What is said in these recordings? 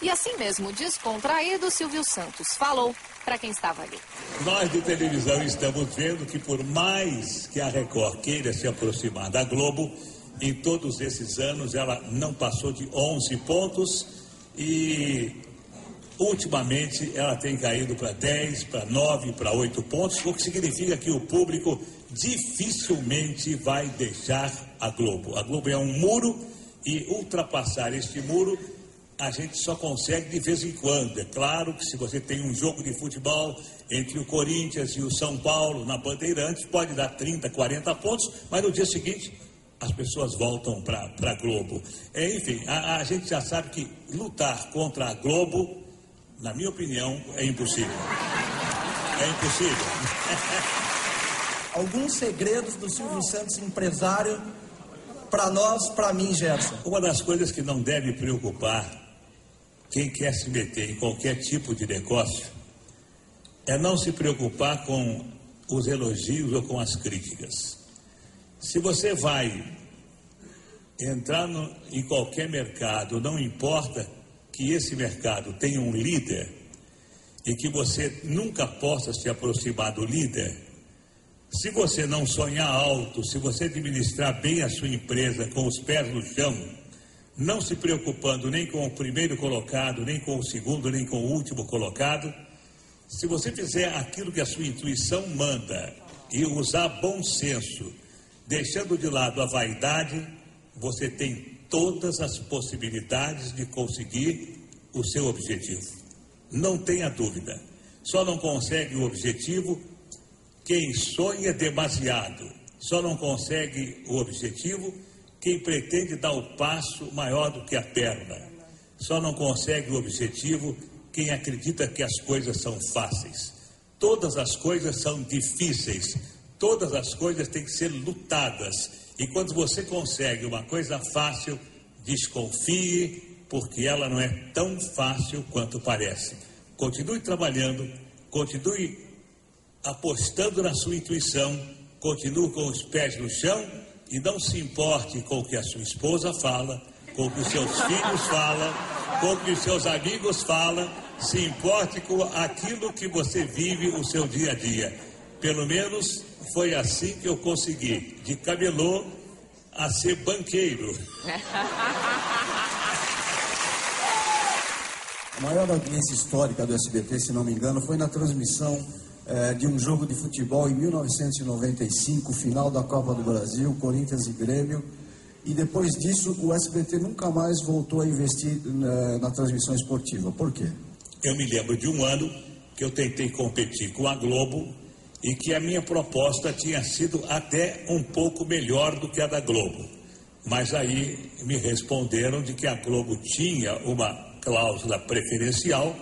E assim mesmo, descontraído, Silvio Santos falou para quem estava ali. Nós de televisão estamos vendo que por mais que a Record queira se aproximar da Globo, em todos esses anos ela não passou de 11 pontos e ultimamente ela tem caído para 10, para 9, para 8 pontos, o que significa que o público dificilmente vai deixar a Globo. A Globo é um muro e ultrapassar este muro a gente só consegue de vez em quando. É claro que se você tem um jogo de futebol entre o Corinthians e o São Paulo na Bandeirantes, pode dar 30, 40 pontos, mas no dia seguinte as pessoas voltam para a Globo. Enfim, a gente já sabe que lutar contra a Globo, na minha opinião, é impossível. É impossível. Alguns segredos do Silvio Santos, empresário, para nós, para mim, Gerson. Uma das coisas que não deve preocupar quem quer se meter em qualquer tipo de negócio é não se preocupar com os elogios ou com as críticas. Se você vai entrar em qualquer mercado, não importa que esse mercado tenha um líder e que você nunca possa se aproximar do líder, se você não sonhar alto, se você administrar bem a sua empresa com os pés no chão, não se preocupando nem com o primeiro colocado, nem com o segundo, nem com o último colocado, se você fizer aquilo que a sua intuição manda e usar bom senso, deixando de lado a vaidade, você tem todas as possibilidades de conseguir o seu objetivo. Não tenha dúvida. Só não consegue o objetivo quem sonha demasiado. Só não consegue o objetivo quem pretende dar o passo maior do que a perna. Só não consegue o objetivo quem acredita que as coisas são fáceis. Todas as coisas são difíceis. Todas as coisas têm que ser lutadas. E quando você consegue uma coisa fácil, desconfie, porque ela não é tão fácil quanto parece. Continue trabalhando, continue apostando na sua intuição, continue com os pés no chão e não se importe com o que a sua esposa fala, com o que os seus filhos falam, com o que os seus amigos falam, se importe com aquilo que você vive o seu dia a dia. Pelo menos foi assim que eu consegui, de camelô a ser banqueiro. A maior audiência histórica do SBT, se não me engano, foi na transmissão de um jogo de futebol em 1995, final da Copa do Brasil, Corinthians e Grêmio. E depois disso, o SBT nunca mais voltou a investir na transmissão esportiva. Por quê? Eu me lembro de um ano que eu tentei competir com a Globo e que a minha proposta tinha sido até um pouco melhor do que a da Globo. Mas aí me responderam de que a Globo tinha uma cláusula preferencial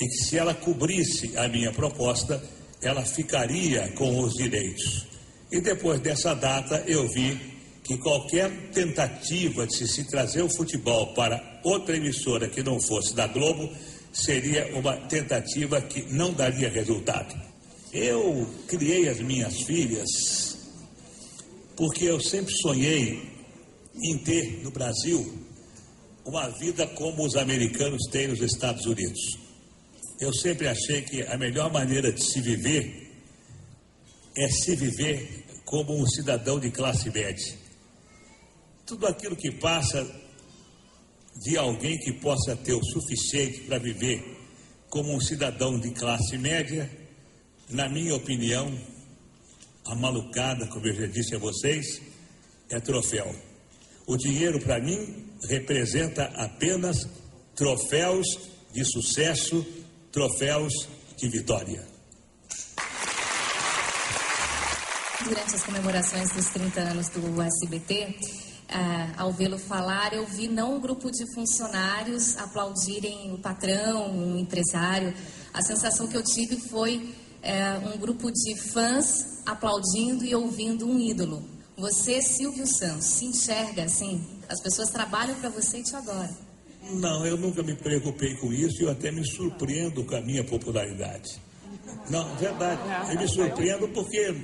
e que se ela cobrisse a minha proposta, ela ficaria com os direitos. E depois dessa data eu vi que qualquer tentativa de se trazer o futebol para outra emissora que não fosse da Globo seria uma tentativa que não daria resultado. Eu criei as minhas filhas porque eu sempre sonhei em ter no Brasil uma vida como os americanos têm nos Estados Unidos. Eu sempre achei que a melhor maneira de se viver é se viver como um cidadão de classe média. Tudo aquilo que passa de alguém que possa ter o suficiente para viver como um cidadão de classe média, na minha opinião, a malucada, como eu já disse a vocês, é troféu. O dinheiro, para mim, representa apenas troféus de sucesso, troféus de vitória. Durante as comemorações dos 30 anos do SBT, ao vê-lo falar, eu vi não um grupo de funcionários aplaudirem o patrão, um empresário. A sensação que eu tive foi um grupo de fãs aplaudindo e ouvindo um ídolo. Você, Silvio Santos, se enxerga assim? As pessoas trabalham para você e te adoram. Não, eu nunca me preocupei com isso e eu até me surpreendo com a minha popularidade. Não, verdade, eu me surpreendo porque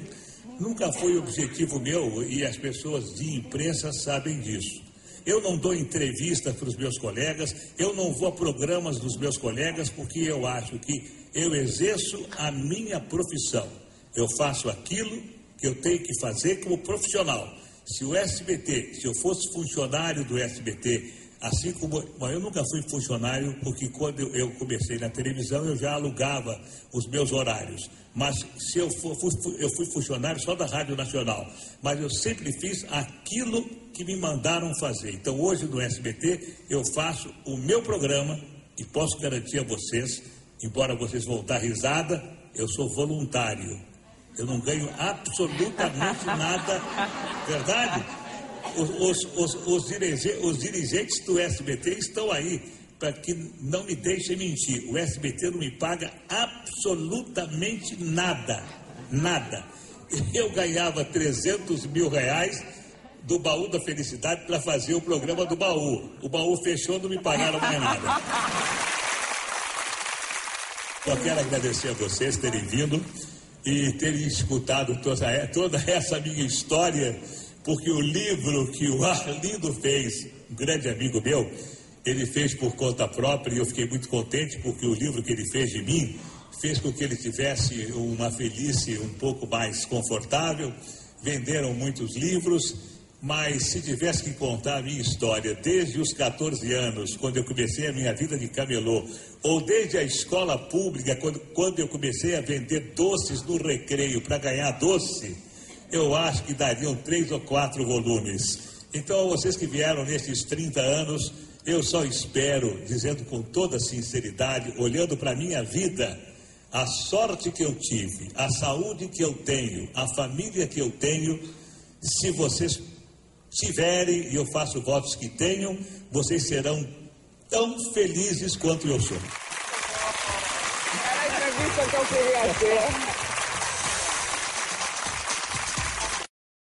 nunca foi objetivo meu e as pessoas de imprensa sabem disso. eu não dou entrevista para os meus colegas, eu não vou a programas dos meus colegas, porque eu acho que eu exerço a minha profissão. Eu faço aquilo que eu tenho que fazer como profissional. Se o SBT, se eu fosse funcionário do SBT, assim como... Bom, eu nunca fui funcionário, porque quando eu comecei na televisão, eu já alugava os meus horários. Mas se eu fui funcionário só da Rádio Nacional. Mas eu sempre fiz aquilo que me mandaram fazer. Então, hoje no SBT, eu faço o meu programa e posso garantir a vocês, embora vocês vão dar risada, eu sou voluntário. Eu não ganho absolutamente nada, verdade? Os dirigentes do SBT estão aí para que não me deixem mentir. O SBT não me paga absolutamente nada, nada. Eu ganhava 300 mil reais do Baú da Felicidade para fazer o programa do Baú. O Baú fechou, não me pagaram mais nada. Eu quero agradecer a vocês terem vindo e terem escutado toda essa minha história, porque o livro que o Arlindo fez, um grande amigo meu, ele fez por conta própria, e eu fiquei muito contente, porque o livro que ele fez de mim fez com que ele tivesse uma velhice um pouco mais confortável. Venderam muitos livros, mas se tivesse que contar a minha história desde os 14 anos, quando eu comecei a minha vida de camelô, ou desde a escola pública, quando eu comecei a vender doces no recreio para ganhar doce, eu acho que dariam 3 ou 4 volumes. Então, vocês que vieram nesses 30 anos, eu só espero, dizendo com toda sinceridade, olhando para a minha vida, a sorte que eu tive, a saúde que eu tenho, a família que eu tenho, se vocês tiverem, e eu faço votos que tenham, vocês serão tão felizes quanto eu sou. Era a entrevista que eu queria ter.